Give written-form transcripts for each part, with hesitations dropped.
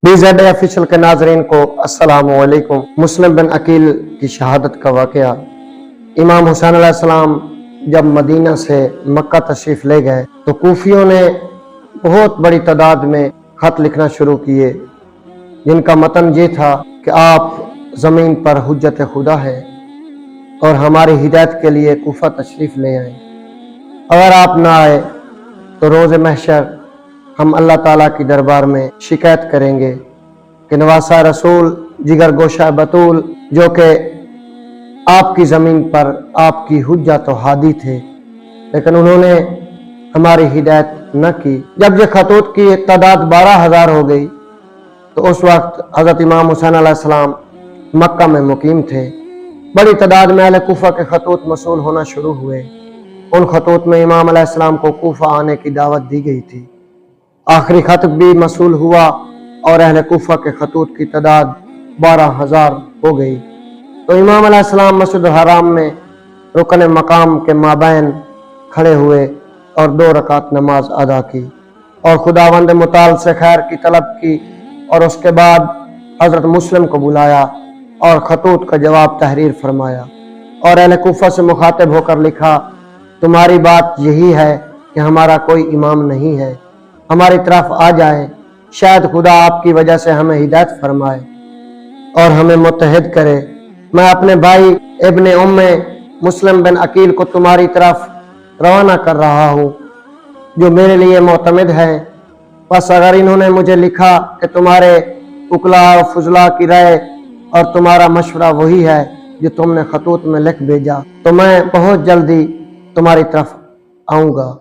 BZA official के नाजरीन को अस्सलाम वालेकुम। मुस्लिम बिन अकील की शहादत का वाक़या। इमाम हुसैन अलैहिस्सलाम जब मदीना से मक्का तशरीफ़ ले गए तो कूफियों ने बहुत बड़ी तादाद में ख़त लिखना शुरू किए, जिनका मतन ये था कि आप ज़मीन पर हुज्जत खुदा है और हमारी हिदायत के लिए कूफा तशरीफ़ ले आए। अगर आप ना आए तो रोज़ महशर हम अल्लाह ताला की दरबार में शिकायत करेंगे कि नवासा रसूल जिगर गोशा बतूल जो कि आपकी ज़मीन पर आपकी हुज्जत और हादी थे, लेकिन उन्होंने हमारी हिदायत न की। जब ये खतूत की तादाद 12,000 हो गई तो उस वक्त हज़रत इमाम हुसैन अलैहिस्सलाम मक्का में मुकीम थे। बड़ी तादाद में अहले कूफा के खतूत मसूल होना शुरू हुए। उन खतूत में इमाम अलैहिस्सलाम को कूफा आने की दावत दी गई थी। आखिरी खत भी मसूल हुआ और अहले कूफा के खतूत की तादाद 12,000 हो गई। तो इमाम अलैहिस्सलाम मस्जिद हराम में रुकन मकाम के माबैन खड़े हुए और 2 रकात नमाज अदा की और खुदावंद मुताल से खैर की तलब की और उसके बाद हज़रत मुस्लिम को बुलाया और खतूत का जवाब तहरीर फरमाया और अहले कूफा से मुखातिब होकर लिखा, तुम्हारी बात यही है कि हमारा कोई इमाम नहीं है, हमारी तरफ आ जाए, शायद खुदा आपकी वजह से हमें हिदायत फरमाए और हमें मुत्तहिद करे। मैं अपने भाई इब्ने उम्मे मुस्लिम बिन अकील को तुम्हारी तरफ रवाना कर रहा हूँ, जो मेरे लिए मोतमिद है। बस अगर इन्होंने मुझे लिखा कि तुम्हारे उकला और फुजला की राय और तुम्हारा मशवरा वही है जो तुमने खतूत में लिख भेजा, तो मैं बहुत जल्दी तुम्हारी तरफ आऊँगा।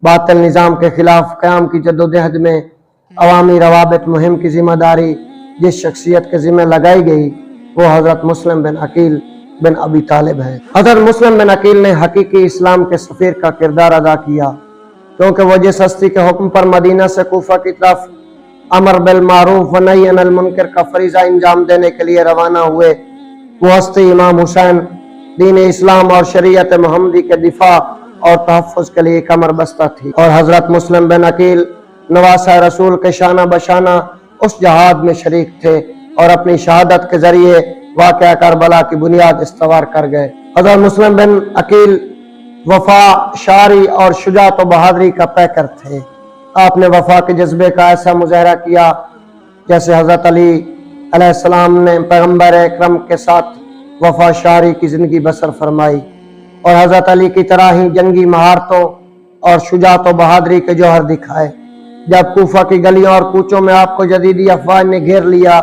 बातिल निज़ाम के खिलाफ क़याम की जद्दोजहद में अवामी रवाबित मुहिम की जिम्मेदारी जिस शख्सियत के ज़िम्मे लगाई गई वो हज़रत मुस्लिम बिन अकील बिन अबी तालिब है। हज़रत मुस्लिम बिन अकील ने हकीकी इस्लाम के सफ़ीर का किरदार अदा किया, क्योंकि वो जिस हस्ती के हुक्म पर मदीना से कूफा की तरफ अमर बिल मारूफ व नही अनिल मुनकर का फरीज़ा अंजाम देने के लिए रवाना हुए, वो हस्ती इमाम हुसैन दीन इस्लाम और शरीयत मोहम्मदी के दिफा और तहफ़्फ़ुज़ के लिए कमर बस्ता थी। और हज़रत मुस्लिम बिन अकील नवासा रसूल के शाना बशाना उस जहाद में शरीक थे और अपनी शहादत के जरिए वाक़या करबला की बुनियाद इस्तवार कर गए। हज़रत मुस्लिम बिन अकील वफा, शारी और शुजात व बहादुरी का पैकर थे। आपने वफा के जज्बे का ऐसा मुजाहरा किया जैसे हज़रत अली अलैहिस्सलाम ने पैगम्बर अकरम के साथ वफा शारी की ज़िंदगी बसर फरमाई और हज़रत अली की तरह ही जंगी महारतों और शुजात व बहादुरी के जौहर दिखाए। जब कूफा की गलियों और कूचों में आपको जदीदी अफवाज ने घेर लिया,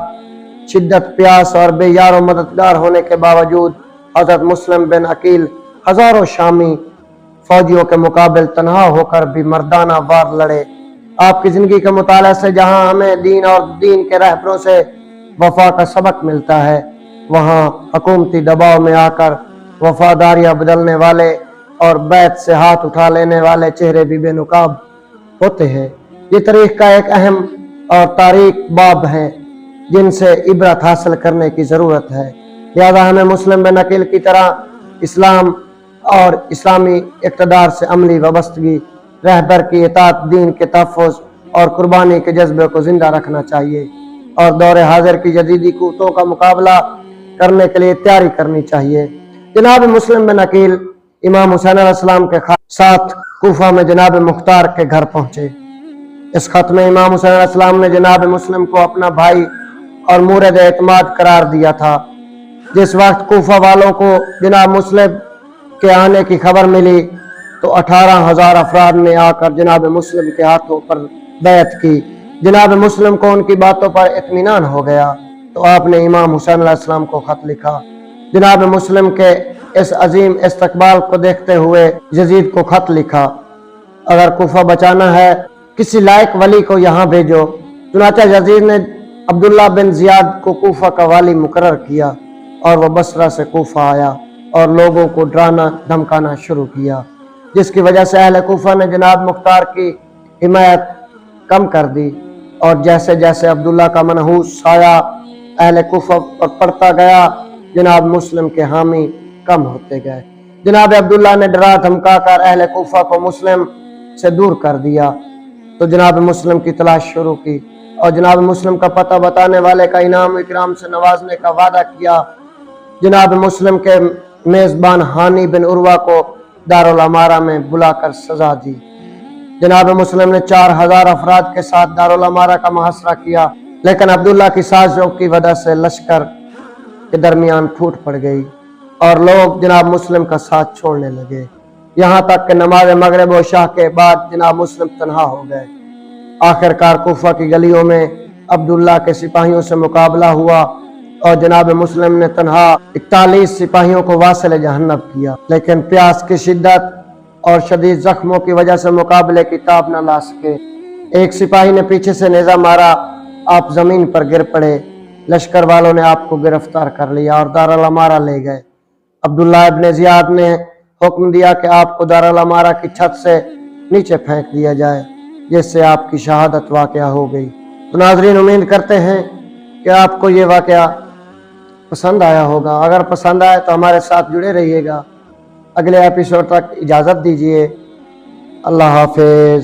शिद्दत, प्यास और बेयार व मददगार होने के बावजूद हज़रत मुस्लिम बिन अकील हज़ारों शामी फौजियों के मुकाबले तनहा होकर भी मर्दाना वार लड़े। आपकी ज़िंदगी के मुताले से जहाँ हमें दीन और दीन के रहबरों से वफा का सबक मिलता है, वहाँ हुकूमती दबाव में आकर वफादारियाँ बदलने वाले और बैत से हाथ उठा लेने वाले चेहरे भी बेनुकाब होते हैं। ये तारीख का एक अहम और तारीख बाब है जिनसे इबरत हासिल करने की ज़रूरत है। लिहाजा हमें मुस्लिम बिन अकील की तरह इस्लाम और इस्लामी इक़्तिदार से अमली वाबस्तगी, रहबर की इताअत, दीन के तहफ़्फ़ुज़ और कुर्बानी के जज्बे को ज़िंदा रखना चाहिए और दौरे हाजिर की जदीदी क़ुव्वतों का मुकाबला करने के लिए तैयारी करनी चाहिए। जनाब मुस्लिम बिन अकील इमाम हुसैन अलैहिस्सलाम के साथ कूफा में जनाब मुख्तार के घर पहुंचे। इस खत में इमाम हुसैन अलैहिस्सलाम ने जनाब मुस्लिम को अपना भाई और मूरद एतमाद करार दिया था। जिस वक्त कूफा वालों को जनाब मुस्लिम के आने की खबर मिली तो 18,000 अफराद ने आकर जनाब मुस्लिम के हाथों पर बैत की। जनाब मुस्लिम को उनकी बातों पर इत्मीनान हो गया तो आपने इमाम हुसैन अलैहिस्सलाम को खत लिखा। जनाब मुस्लिम के इस अजीम इस्तकबाल को देखते हुए यजीद को खत लिखा, अगर कूफा बचाना है किसी लायक वली को यहाँ भेजो। चुनांचे यजीद ने अब्दुल्ला बिन जियाद को कूफा का वाली मुकर्रर किया और वह बसरा से कूफा आया और लोगों को डराना धमकाना शुरू किया, जिसकी वजह से अहले कूफा ने जनाब मुख्तार की हिमायत कम कर दी और जैसे जैसे अब्दुल्ला का मनहूस साया अहले कूफा पर पड़ता गया, जनाब मुस्लिम के हामी कम होते गए। जनाब अब्दुल्ला ने डरा धमका कर अहले कूफा को मुस्लिम से दूर कर दिया तो जनाब मुस्लिम की तलाश शुरू की اور جناب مسلم کا پتہ بتانے والے کا انعام اکرام سے نوازنے کا وعدہ کیا۔ جناب مسلم کے میزبان ہانی بن عروہ کو دارالامارہ میں بلا کر سزا دی۔ جناب مسلم نے 4000 افراد کے ساتھ دارالامارہ کا محاصرہ کیا، لیکن عبداللہ کی سازشوں کی وجہ سے لشکر کے درمیان پھوٹ پڑ گئی اور لوگ جناب مسلم کا ساتھ چھوڑنے لگے، یہاں تک کہ نماز مغرب و عشاء کے بعد جناب مسلم تنہا ہو گئے۔ آخر کار کوفہ کی گلیوں میں عبداللہ کے سپاہیوں سے مقابلہ ہوا اور جناب مسلم نے تنہا 41 سپاہیوں کو واصل جہنم کیا، لیکن پیاس کی شدت اور شدید زخموں کی وجہ سے مقابلے کی تاب نہ لا سکے۔ ایک سپاہی نے پیچھے سے نیزہ مارا، آپ زمین پر گر پڑے۔ لشکر والوں نے آپ کو گرفتار کر لیا اور دارالامارہ لے گئے۔ عبداللہ ابن زیاد نے حکم دیا کہ آپ کو دارالامارہ کی چھت سے نیچے پھینک دیا جائے، جس سے آپ کی شہادت واقعہ ہو گئی۔ تو ناظرین، امید کرتے ہیں کہ آپ کو یہ واقعہ پسند آیا ہوگا۔ اگر پسند آئے تو ہمارے ساتھ جڑے رہیے گا۔ اگلے ایپیسوڈ تک اجازت دیجیے۔ اللہ حافظ۔